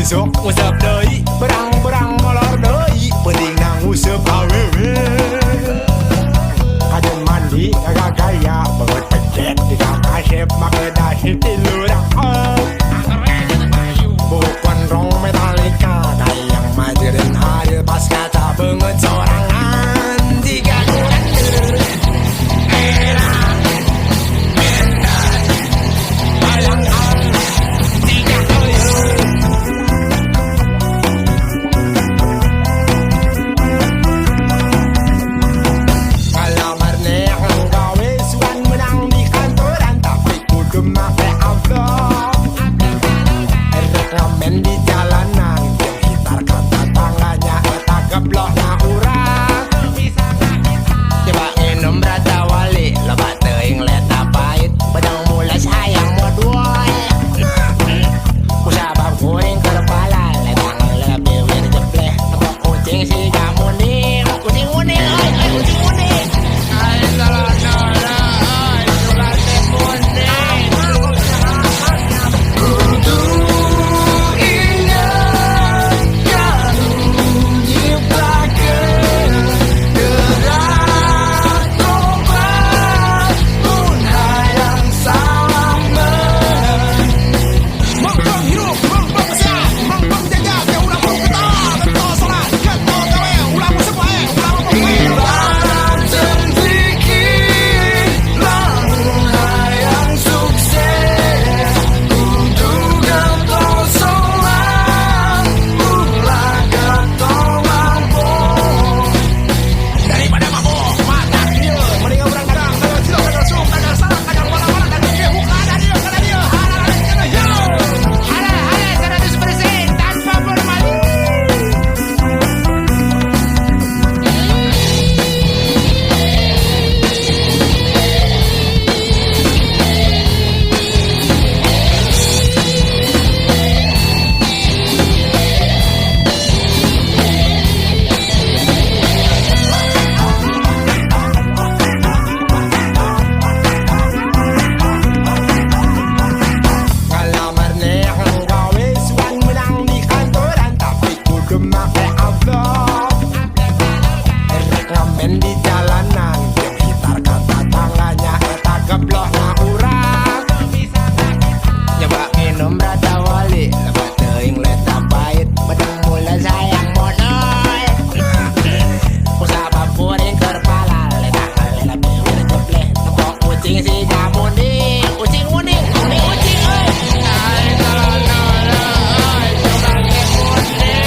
besok ngusap deui, berang-berang molor deui, penting nang ngusap awewe. Kajen mandi kagak gaya, banget pecet di kakasep, make dahil tilurang bukan rong metalika, kayang majerin hari pas kaca banget sorangan. Jika kurang era mendan balangan, jika kalamar neang gawe suan menang di kantoran, tapi kudu make amplop. Ngamen di jalanan, gitar kata tangannya eta geblok na urang. Coba nginum rada wali, loba teuing leta pahit, pedang mulai sayang moduai. Kusabab kuring kepala, letang lebih wir jebleh, tepok kucing si gamuning, kucing uning, kucing uning. Ay salah nara, ay suka temuning. Di jalanan, gitar kata tangannya eta geblok na urang. Nyoba minum rada wali, loba teuing leta pahit, pedang mulai sayang monoy. Kusabab kuring kepala, letang lebih wir jebleh, tepok kucing si gamuning, kucing uning, uning kucing euy. Ay salah nara, ay suka temuning.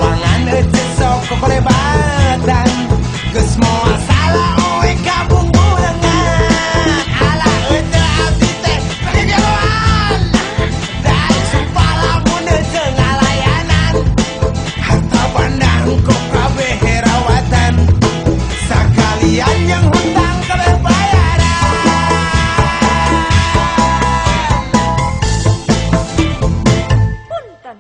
lawangan sok kekolebatan geus moal salah oe kabung bulengan ala teu abdi teh kegeloan dan sumpah lamun teu ngalayanan harta pandang kok kabeh herawatan sakalian yang hutang kabeh bayaran. Punten.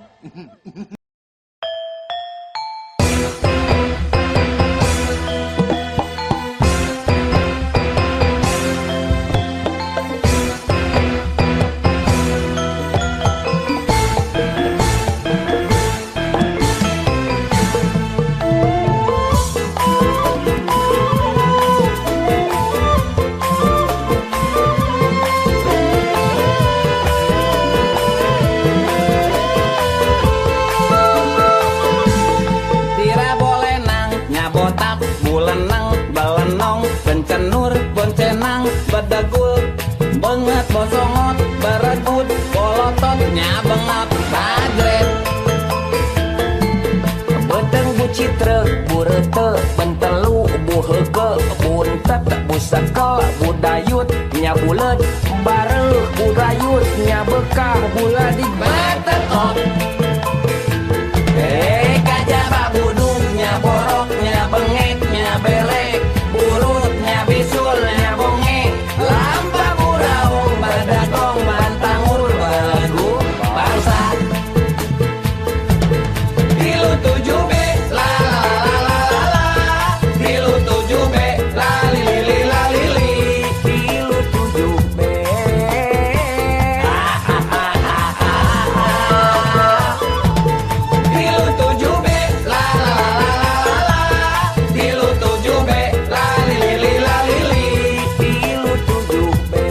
Tira boleh nang nyabotak bulenang balenong pencenur boncenang bedagul banget bosongot berebut bolotot nyabengap bagret beteng bucitre burete pentelu buhege buntet busakel budayut nyabulet bareuh budayut nyabekah buladi batetot. Kajaba budungnya boroknya bengeknya belek burutnya bisulnya bongek lampa buraung badagong bantangur balagu bangsa tilu tujuh be la la la la la tilu tujuh be la lili la lili tilu tujuh be tilu tujuh be la la la la la tilu tujuh be la lili la lili tilu tujuh be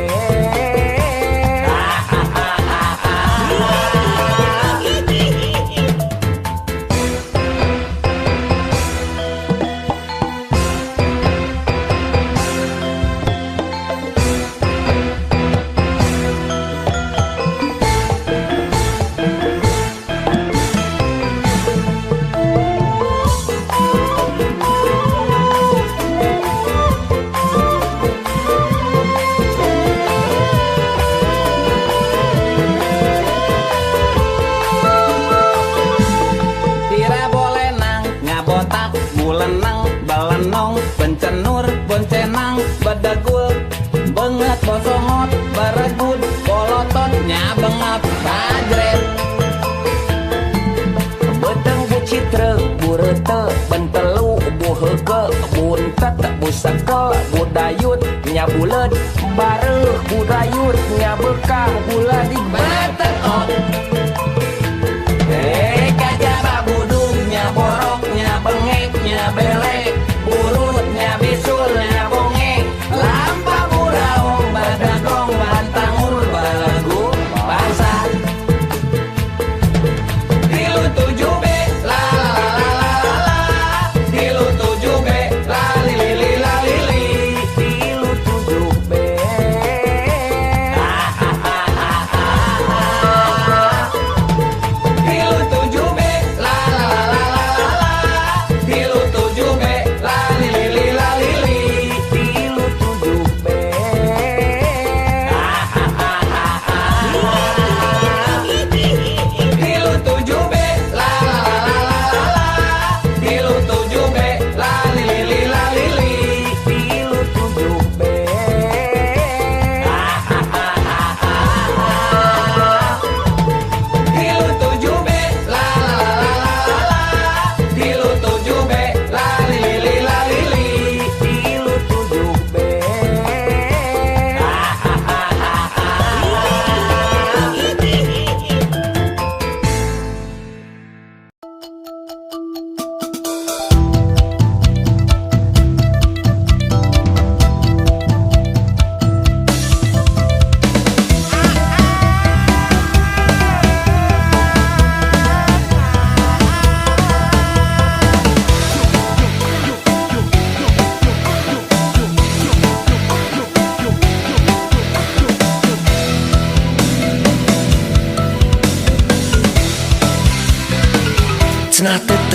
Tira boleh nang ngabotak bulenang balenong pencenur boncenang bedagul banget bosongot berebut bolotot nyabengap bagret beteng bucitre burete pentelu buhege buntet busakel budayut nyabulet bareuh budayut nyabekah buladi batetot. Kajaba budungnya boroknya bengeknya belek burutnya bisulnya bongek lampa buraung badagong bantangur balagu bangsa tilu tujuh be la la la la la tilu tujuh be la lili la lili tilu tujuh be tilu tujuh be la la la la la la tilu tujuh be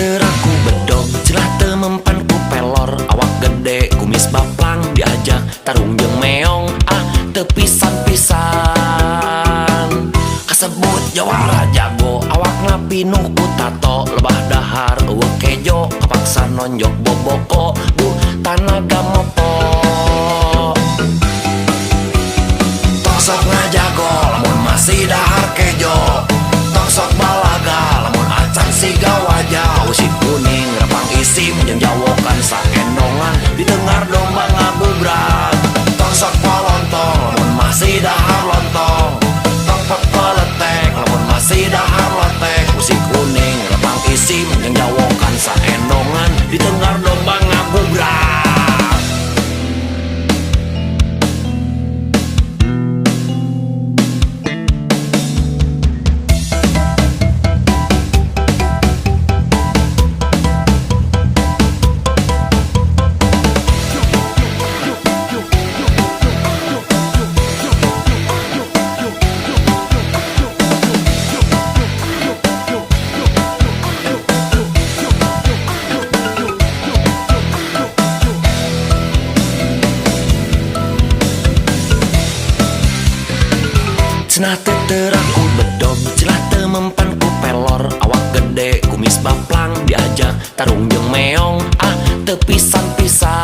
teraku bedog, celah temempan ku pelor. Awak gede, kumis baplang, diajak tarung jeung meong. Tepisan-pisan kasebut jawara jago. Awak ngapinuh ku tato, lebah dahar eueuh kejo. Kapaksa nonjok boboko, duh tanaga mopo. Sok ngajago, lamun masih dahar kejo. Tong sok balaga, lamun acan siga wajah. Usik kuning, repang isim, jeung jawokan saendongan. Ditengar domba ngabubrag. Tong sok polontong, lamun masih dahar lontong. Tong pepeletek, lamun masih dahar lotek. Usik kuning, repang isim, jeung jawokan saendongan. Ditengar domba ngabubrag. Cenah teraku bedog, celah temempan ku pelor. Awak gede, kumis baplang, diajak tarung jeung meong. Tepisan-pisan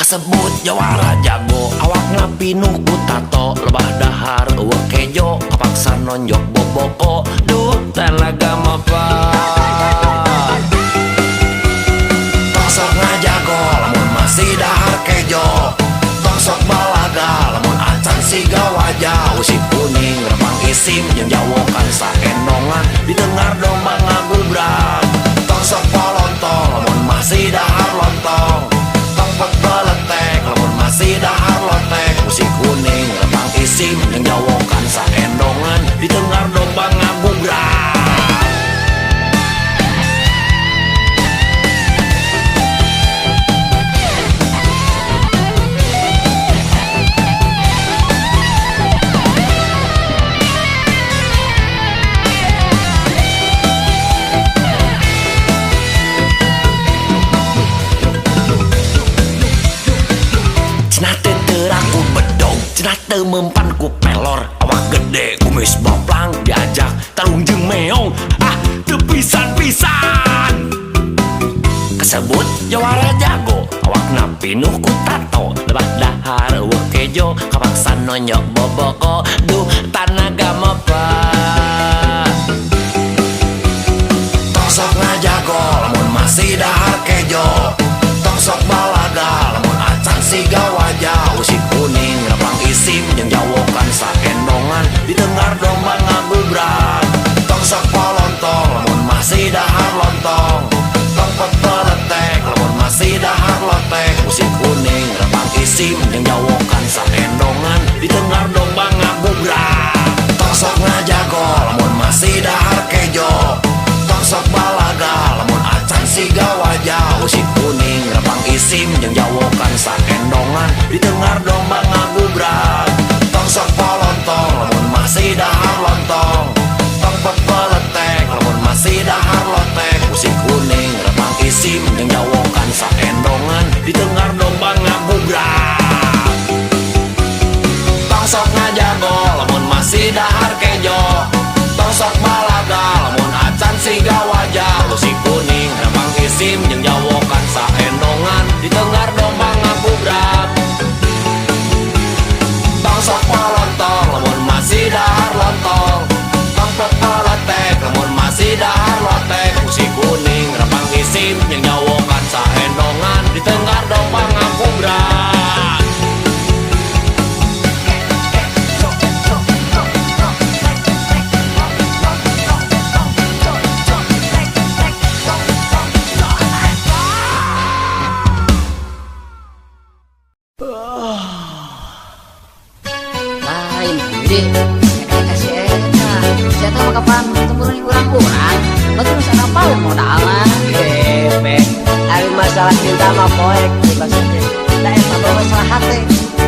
kasebut jawara jago. Awak ngapinuh ku tato, lebah dahar eueuh kejo. Kapaksa nonjok boboko, duh telaga mapa. Sok ngajago, lamun masih dahar kejo. Tong sok balaga, lamun acan siga wajah. Usik kuning, repang isim, jeung jawokan saendongan. Ditengar domba ngabubrag. Tong sok polontong, lamun masih dahar lontong. Tong pepeletek, lamun masih dahar lotek. Usik kuning, repang isim, jeung jawokan saendongan. Ditengar domba ngabubrag. Cenah temempan ku pelor. Awak gede, kumis baplang, diajak tarung jeung meong. Tepisan-pisan kasebut jawara jago. Awak napinuh ku tato, lebah dahar eueuh kejo. Kapaksa nonjok boboko, duh tanaga mapa. Tong sok ngajago, lamun masih dahar kejo. Tong sok balaga, lamun acan siga wajah. Usik kuning, repang isim, jeung jawokan saendongan. Ditengar domba ngabubrag. Tong sok polontong, lamun masih dahar lontong. Tong pepeletek, lamun masih dahar lotek. Usik kuning, repang isim, jeung jawokan saendongan. Ditengar domba ngabubrag. Tong sok ngajago, lamun masih dahar kejo. Tong sok balaga, lamun acan siga wajah. Usik kuning, repang isim, jeung jawokan saendongan. Ditengar domba ngabubrag. Tong sok polontong, lamun masih dahar lontong. Tong pepeletek, lamun masih dahar lotek. Usik kuning, repang isim, jeung jawokan saendongan. Ditengar domba ngabubrag. Tong sok ngajago, lamun masih dahar kejo. Tong sok balaga, lamun acan siga wajah. Usik kuning, repang isim, jeung jawokan saendongan. Ditengar domba ngabubrag. Tong sok polontong, lamun masih dahar lontong. Tong pepeletek, lamun masih dahar lotek. Usik kuning, repang isim, jeung jawokan saendongan. Ditengar domba ngabubrag. Lain diri kasih eta saya tahu kapan temurun urang-urang betul sana apa modalnya Bebek, hari masalah cinta mah poek bebas teh. Da eta mah masalah hati,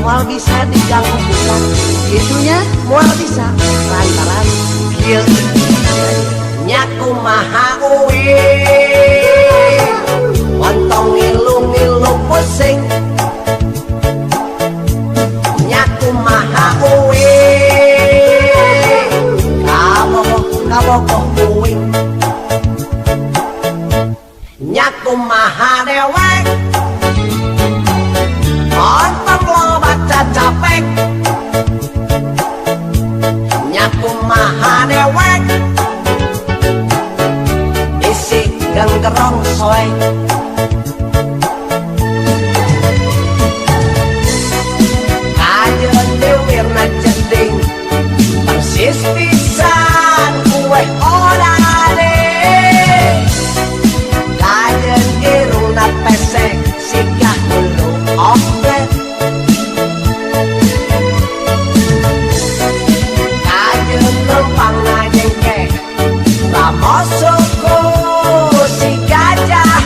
moal bisa diganggu bukan. Gitunya moal bisa lantaran kieu nyaku maha uwi wontong ngilu-ngilu pusing nyaku maha uwi kaboko uwi nyaku maha dewek wontong lo baca capek nyaku maha dewek isi genggerong soe kajeun dewirna jeding persis pisan kue odane kajeun irungna pesek siga hulu oke kajeun lempangna jengke ramosuku si gajah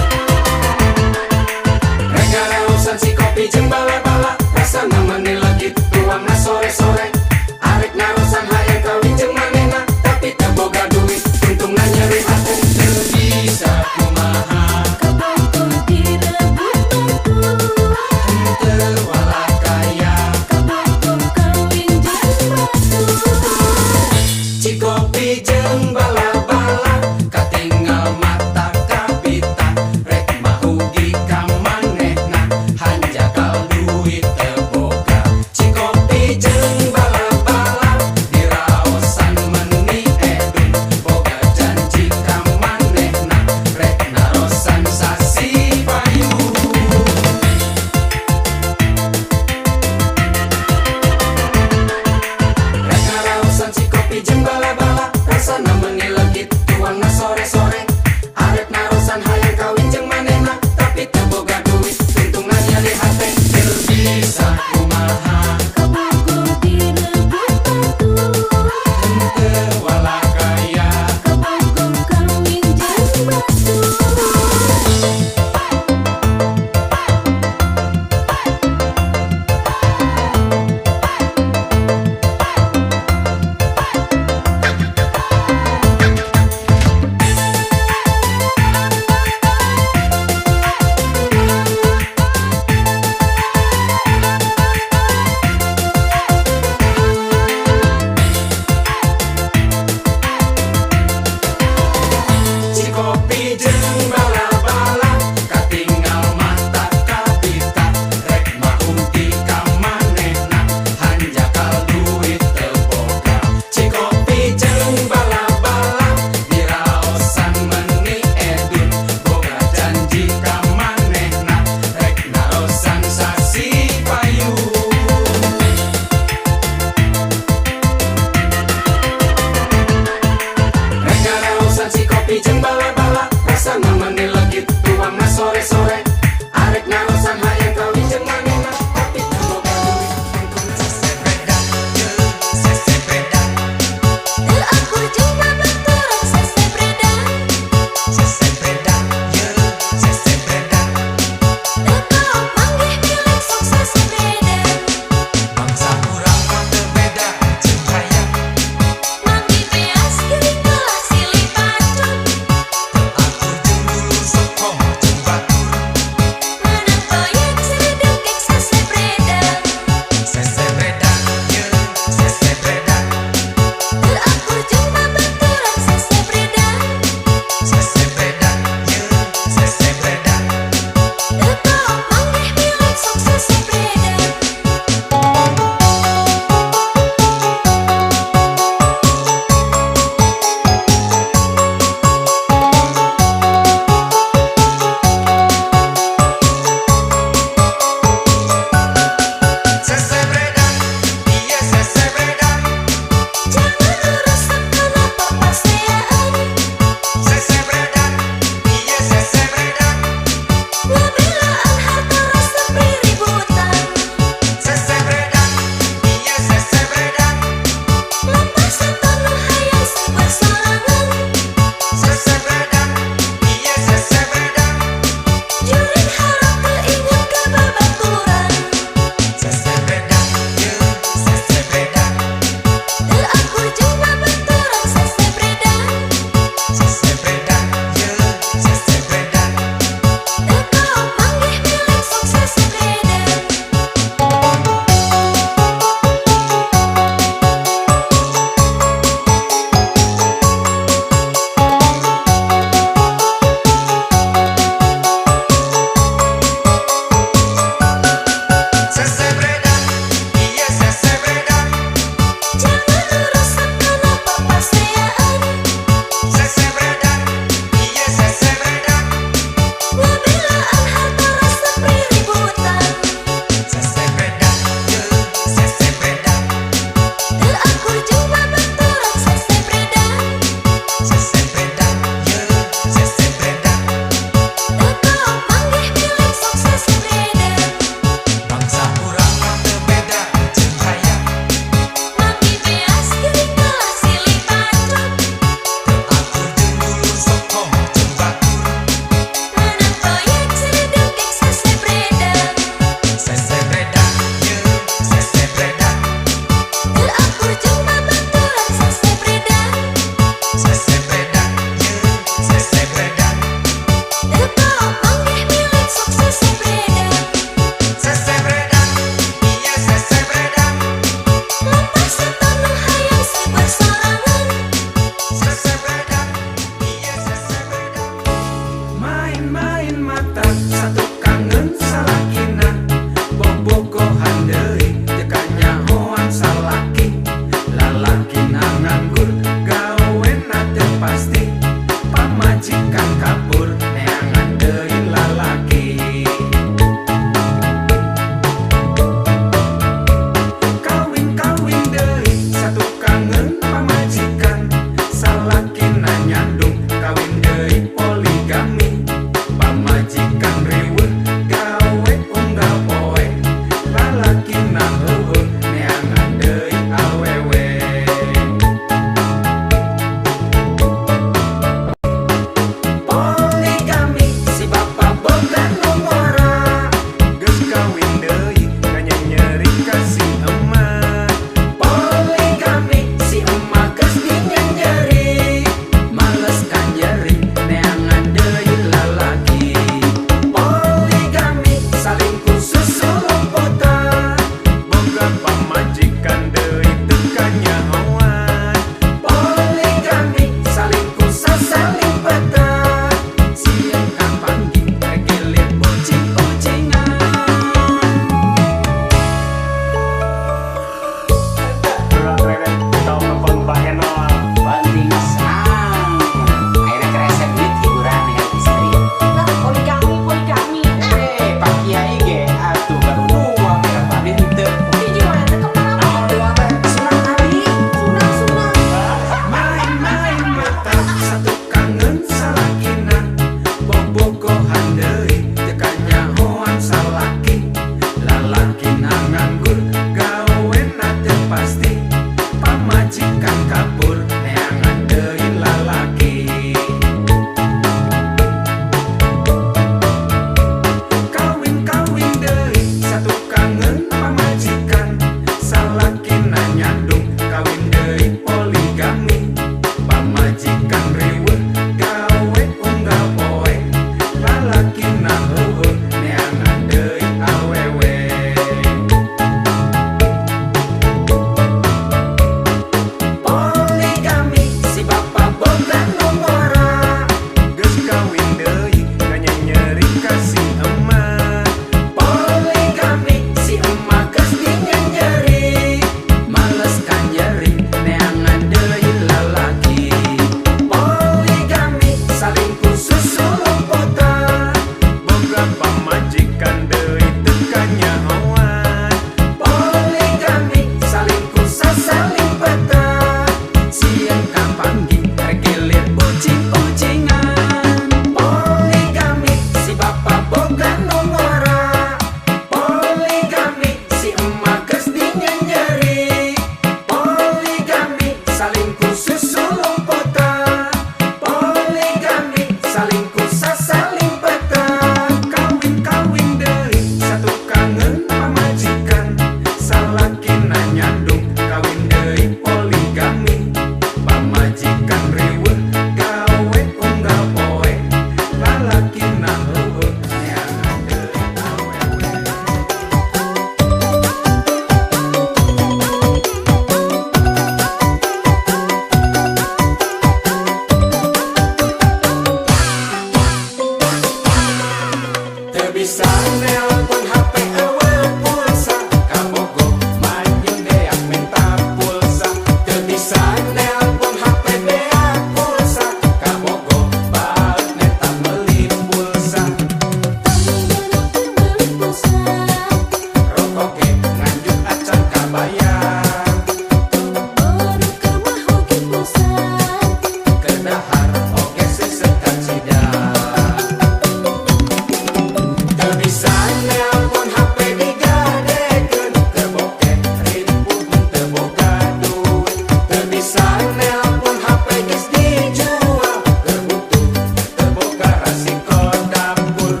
bisa nelpon HP geus dijual, terbutuh terboga resiko dapur.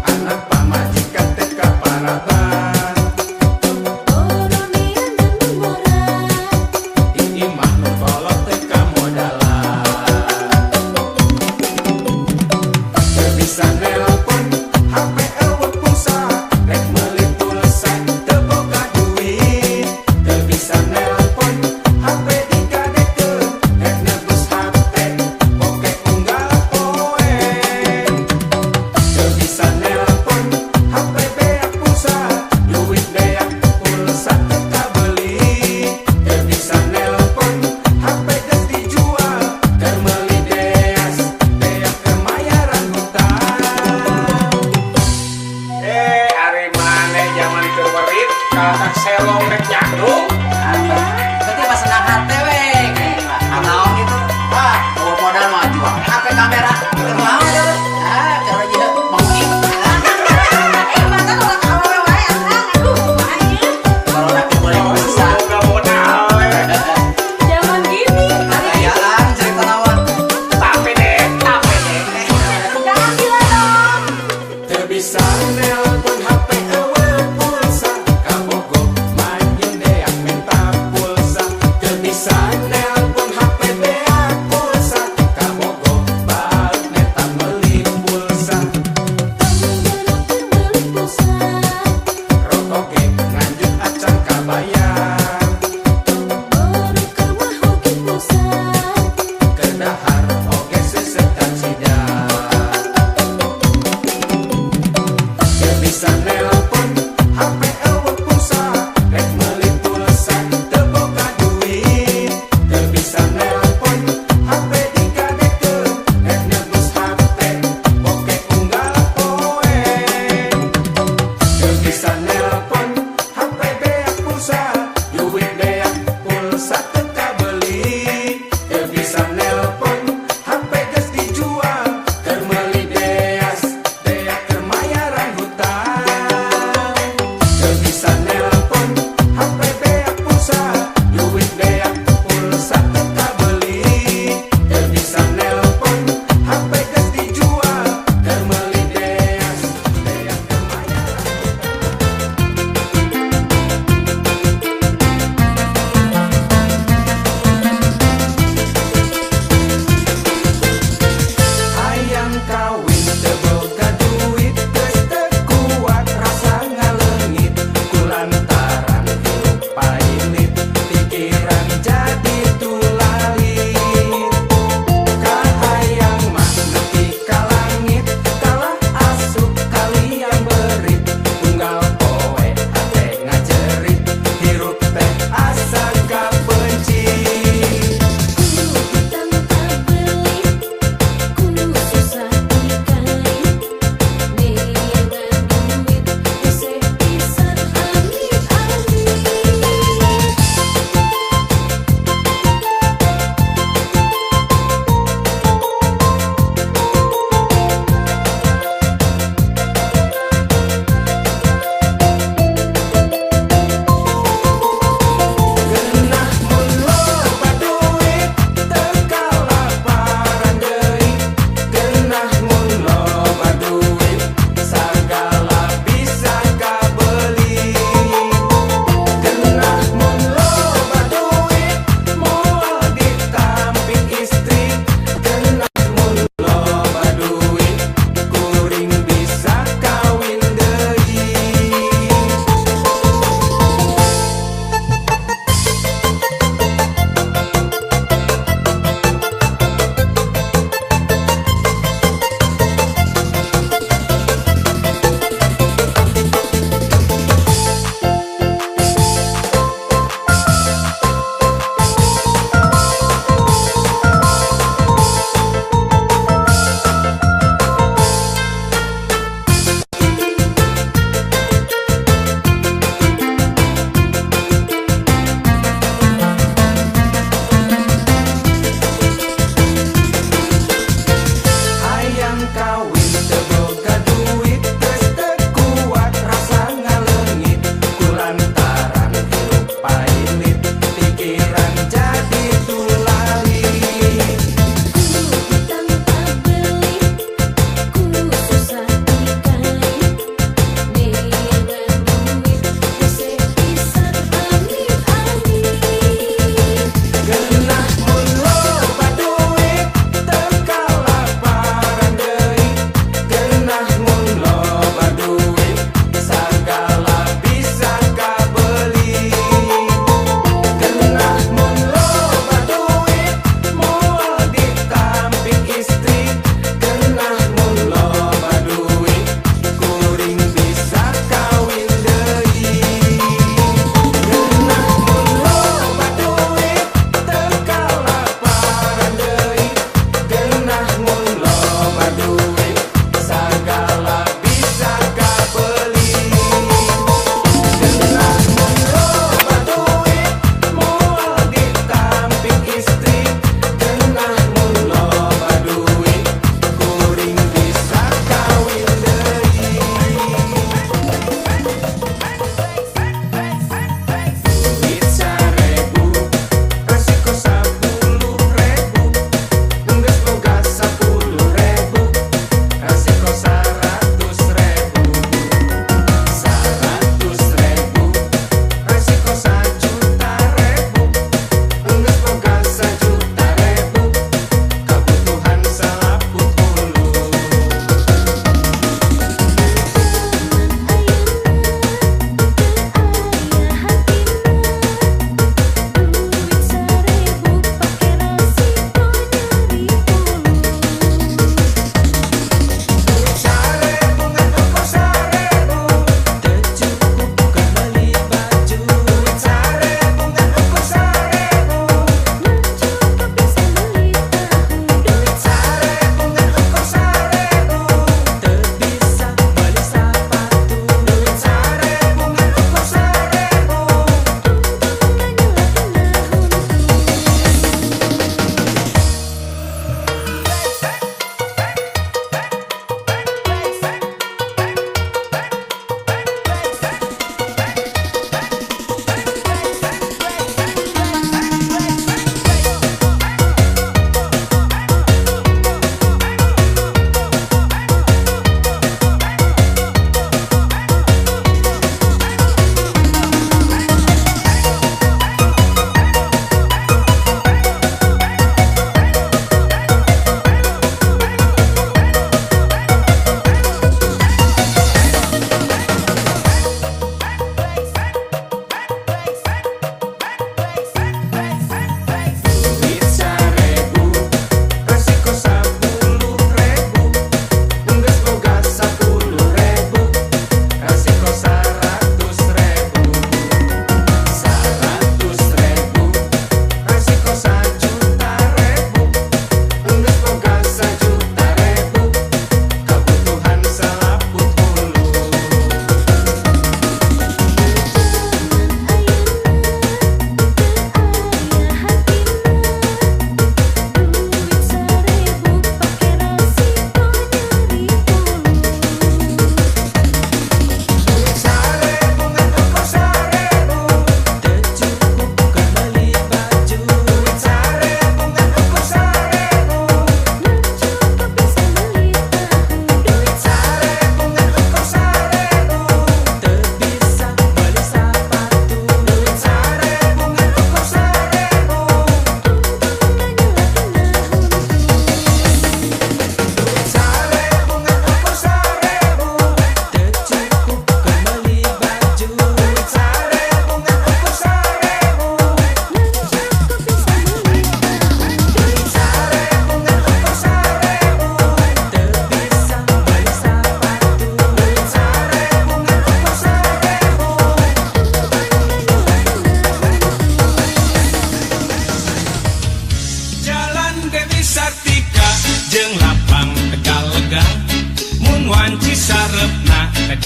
Anak pamajikan teh kaparaban, ini mah nu kolot teh kamodalan. Teu bisa nelpon HP eueuh pulsa, rek meuli pulsa teu boga duit. Teu bisa nelpon HP digadekeun, rek nebus HP oke unggal poe. Teu bisa nelpon HP beak pulsa, duit beak pulsa teu kabeli. Teu bisa nelpon HP geus dijual, keur meuli deas beak keur mayaran hutang. Ari maneh zaman keur werit kakak selong rek nyandung. Berarti pas senang hati weh. Anaon gitu. Wah, bawa modal mah jual HP kamera. Kenal aja lu. Ah, cara dia mengki. Kalau nak boleh bisa. Boga modal we. Ayaan cerita lawan. Tapi deh. Teu bisa nelpon HP eueuh pulsa, kabogo manjeun deak minta pulsa. Teu bisa nelpon HP beak pulsa, kabogo baeut neta meuli pulsa. Rokok ge nganjuk acan kabayar, kedahar oge sesetan sidar. Teu bisa nelpon HP eueuh pulsa, rek meuli pulsa teu boga duit. Teu bisa nelpon HP digadekeun, rek nebus HP oke unggal poe. Teu bisa nelpon HP beak pulsa, duit beak pulsa teu kabeli. Teu bisa nelpon HP geus dijual, keur meuli deas beak keur mayaran hutang. Teu bisa nelpon HP beak pulsa, duit beak pulsa teu kabeli. Teu bisa nelpon HP geus dijual, keur meuli deas beak keur mayaran hutang.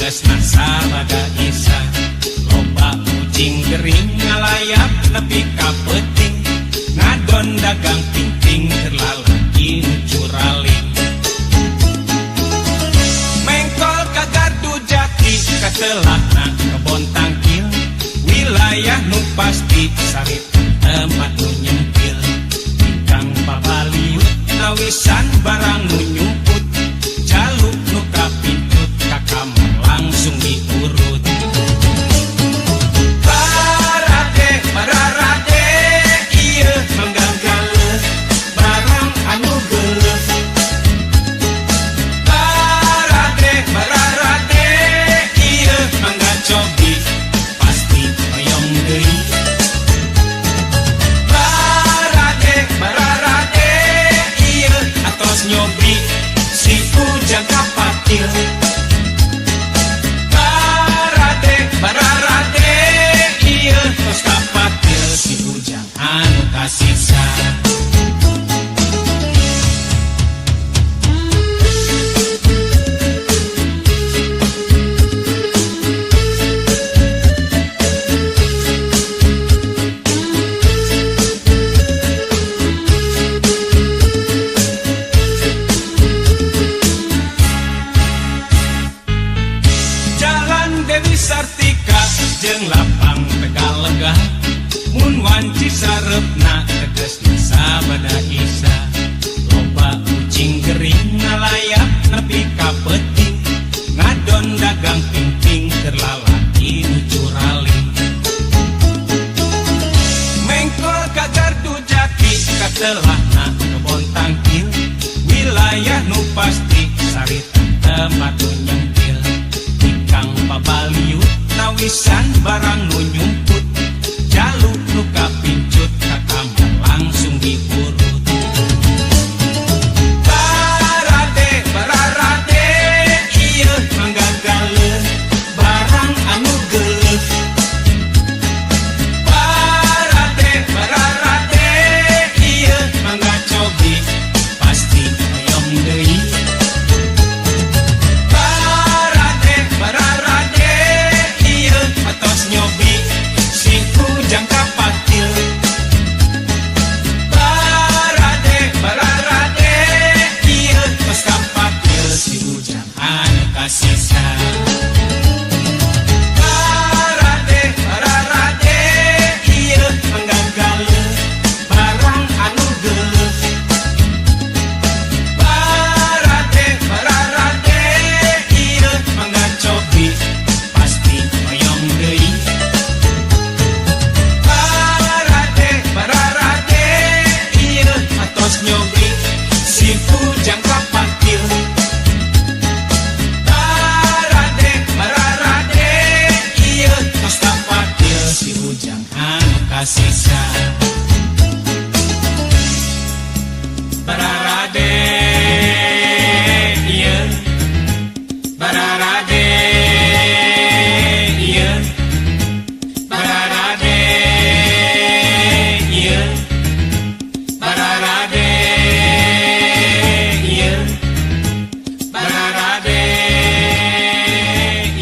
tegesna sabada isa loba kucing gering ngalayap nepi ka peuting ngadon dagang pingping terlalaki curaling mengkol kagardu jati katelahna kebon tangkil wilayah nu pasti sarit tempat nu nyempil ingkang papaliut nawisan barang nu nyumput jaluk nu kapintut ka kamar langsung diurut barade bararade ieu manggagaleuh barang anu geuleuh barade bararade ieu mangga cobi pasti hoyong deui barade bararade ieu atos nyobi si ujang kapatil barade bararade ieu tos kapatil si ujang anu kasisa Jalan Dewi Sartika jeung lapang Tegalega mun wanci sarepna tegesna sabada isa loba kucing gering ngalayap nepi ka peuting ngadon dagang pingping terlalaki nu curaling mengkol kagardu jati katelahna kebon tangkil wilayah nu pasti sarita tempat nu nyempil ingkang papaliut nawisan barang nu nyumput jaluk nu kapincut ka kamar langsung diurut barade bararade ieu manggagaleuh barang anu geuleuh barade bararade ieu mangga cobi pasti hoyong deui barade bararade ieu atos nyobi si ujang kapatil barade bararade ieu tos kapatil si ujang anu kasisa barade bararade ieu manggagaleuh barang anu geuleuh barade bararade ieu mangga cobi pasti hoyong deui barade bararade ieu atos nyobi si ujang kapatil barade bararade ieu tos kapatil si ujang anu kasisa bararade ieu bararade ieu bararade ieu bararade ieu bararade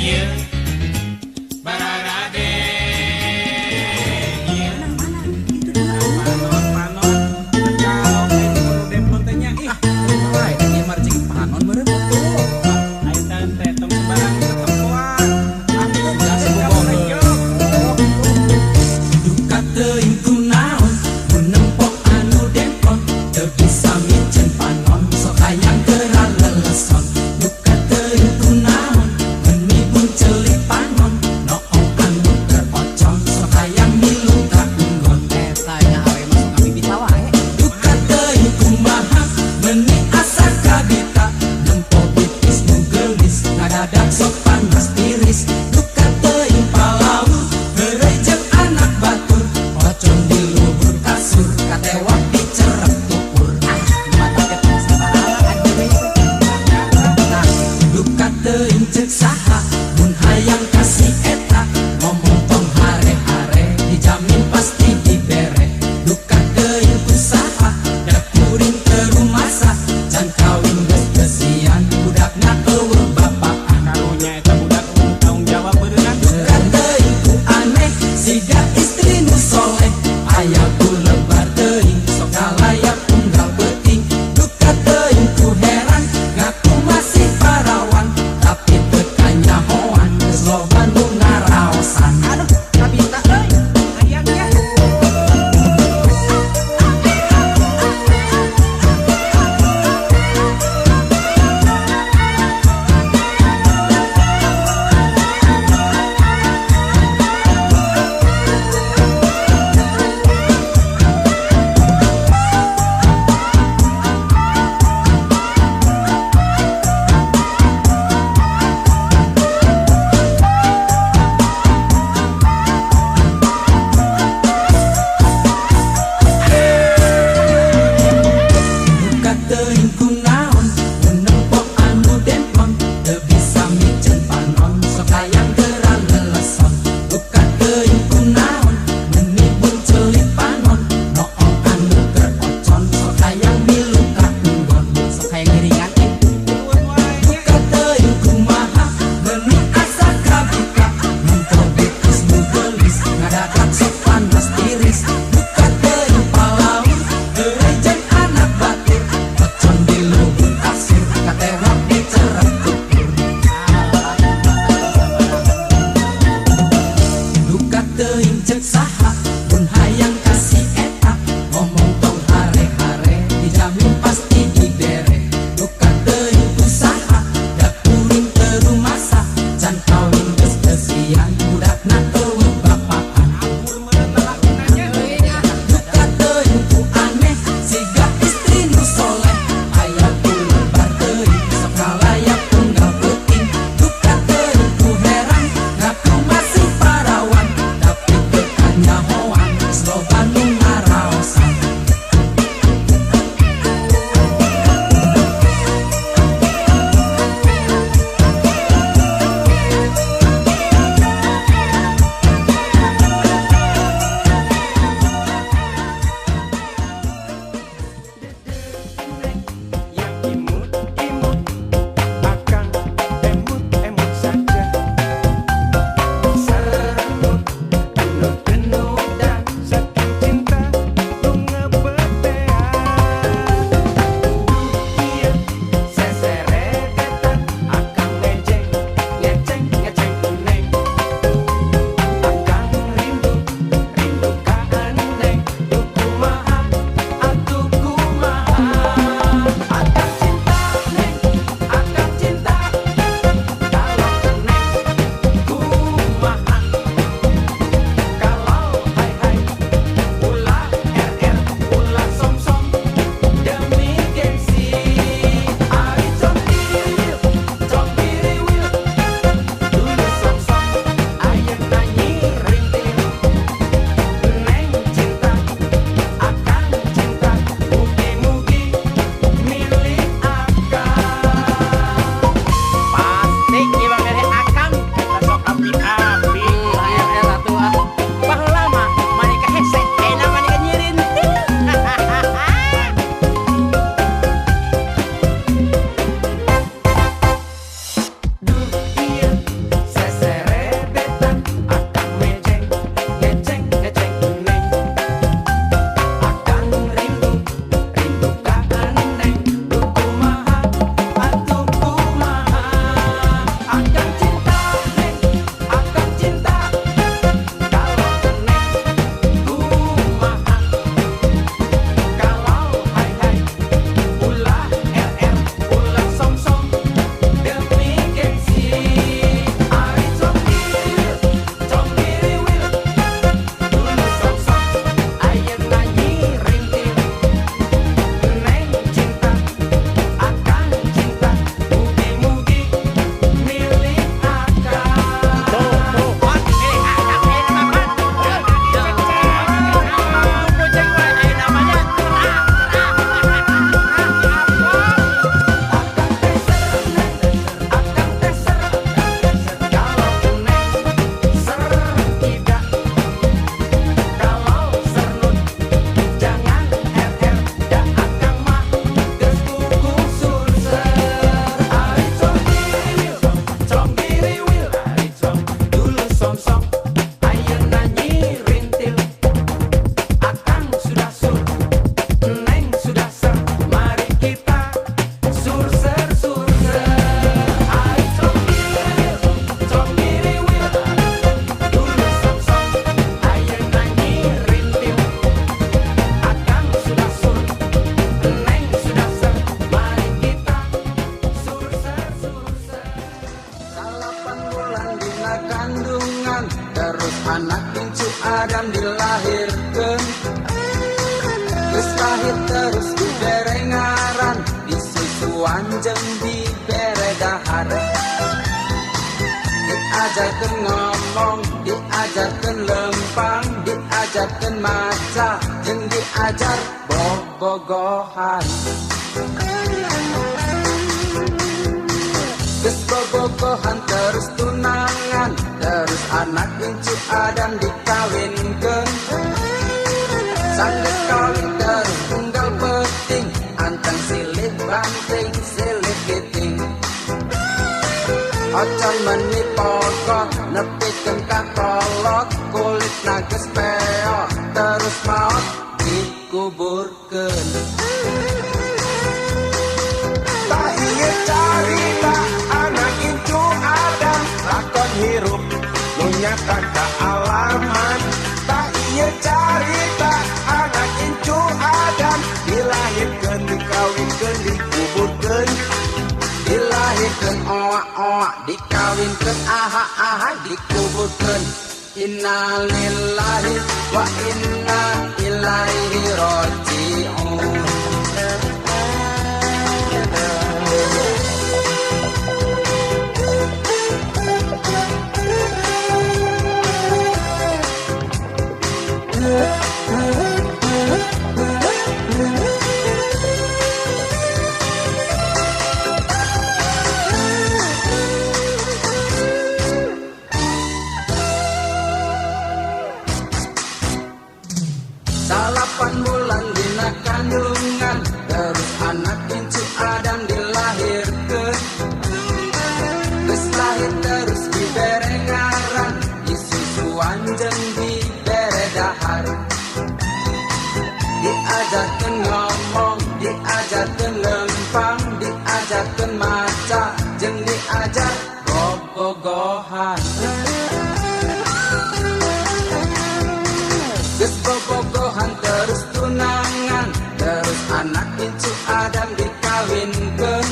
ieu bararade ieu siga istri nu soleh aya ku lebar teuing sok ngalayak unggal peuting duka teuing ku heran ngaku masih parawan tapi teu kanyahoan geus loba nu ngaraosan aduh kabita euy hayang ya nyahoan dilahirkeun geus lahir terus dibere ngaran disusuan jeung dibere dahar diajarkeun ngomong diajarkeun lempang diajarkeun maca jeung diajar bobogohan geus bobogohan terus tunangan terus anak incu Adam dikawinkeun sanggeus kawin terus tunggal peuting anteng silih banting silih piting ocan meni pokok nepikeun ka kolot kulitna geus peot terus maot dikuburkeun Tak ieu carita anak incu Adam lakon hirup nu nyata kaalaman. Tak ieu carita anak incu Adam dilahirkeun dikawinkeun dikuburkeun dilahirkeun oa-oa dikawinkeun aha-aha dikuburkeun innalillahi wa inna ilaihi raji'un Salapan bulan dina kandungan terus anak incu Adam dilahirkeun geus lahir terus dibere ngaran disusuan jeung dibere dahar diajarkeun ngomong diajarkeun lempang diajarkeun maca jeung diajar bobogohan geus bobogohan terus tunangan terus anak incu Adam dikawinkeun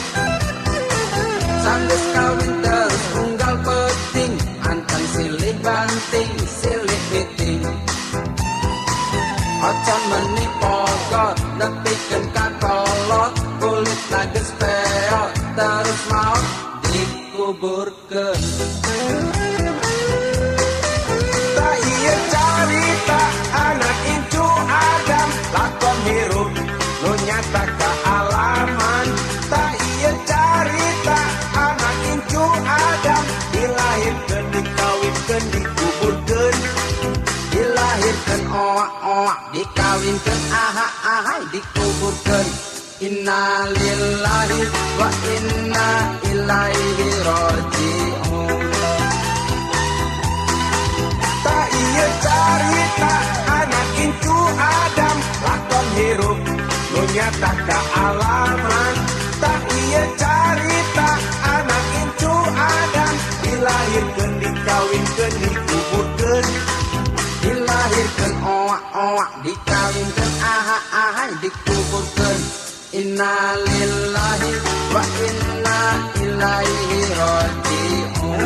sanggeus kawin terus tunggal peuting anteng silih banting silih piting ocan meni pokok nepikeun ka kolot kulitna geus peot terus maot dikuburkeun Tak ieu carita anak incu Adam lakon hirup nu nyata kaalaman. Tak ieu carita anak incu Adam dilahirkeun dikawinkeun dikuburkeun dilahirkeun oa-oa dikawinkeun aha-aha dikuburkeun innalillahi wa inna ilaihi raji'un Tak ieu carita anak incu Adam lakon hirup nu nyata kaalaman. Tak ieu carita anak incu Adam dilahirkeun dikawinkeun dikuburkeun dilahirkeun oa-oa dikawinkeun aha-aha dikuburkeun innalillahi wa inna ilaihi raji'un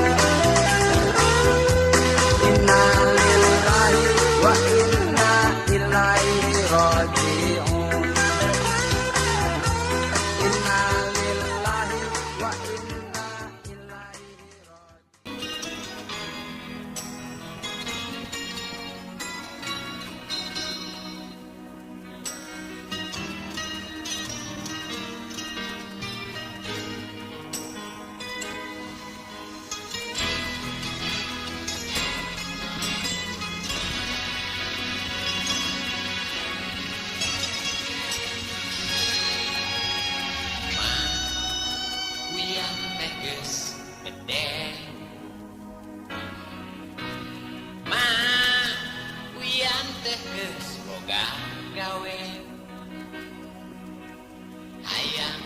innalillahi wa inna ilaihi raji'un innalillahi wa inna ilaihi raji'un Wian teh geus gede Ma wian teh geus boga gawe hayang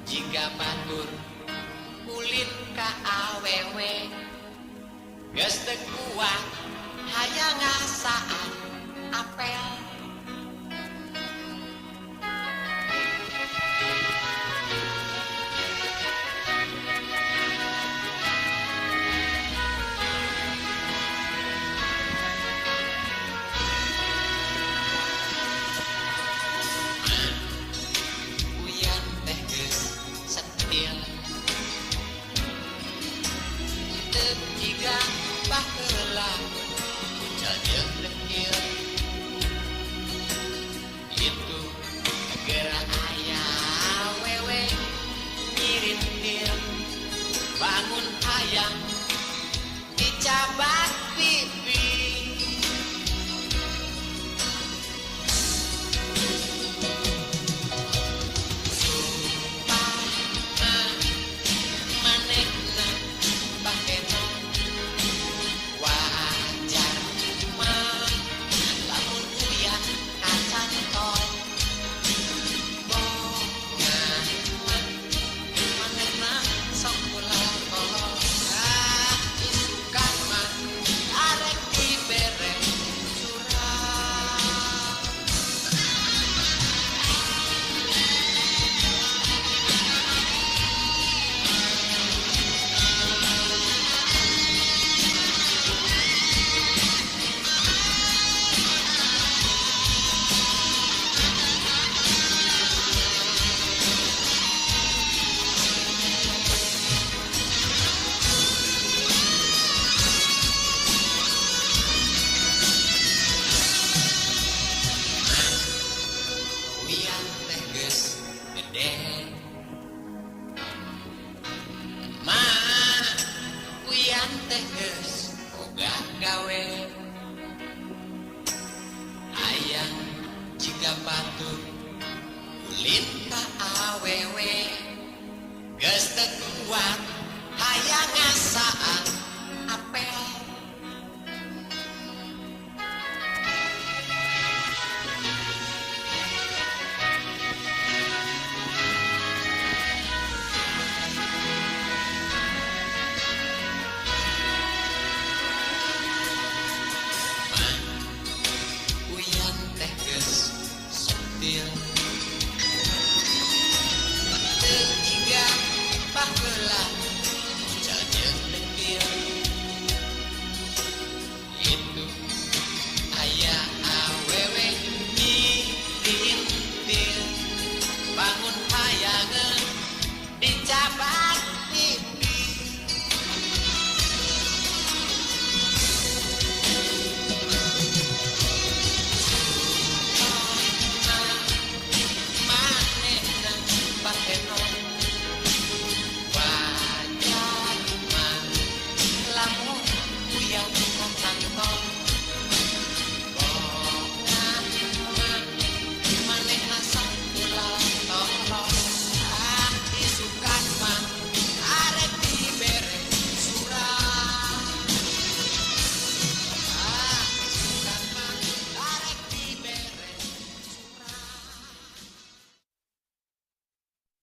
jika batur kulit ka awewe geus teu kuat hayang ngasaan apel jika batur ulin ka awewe geus teu kuat hayang ngasaan apel. Uyan teh geus sutil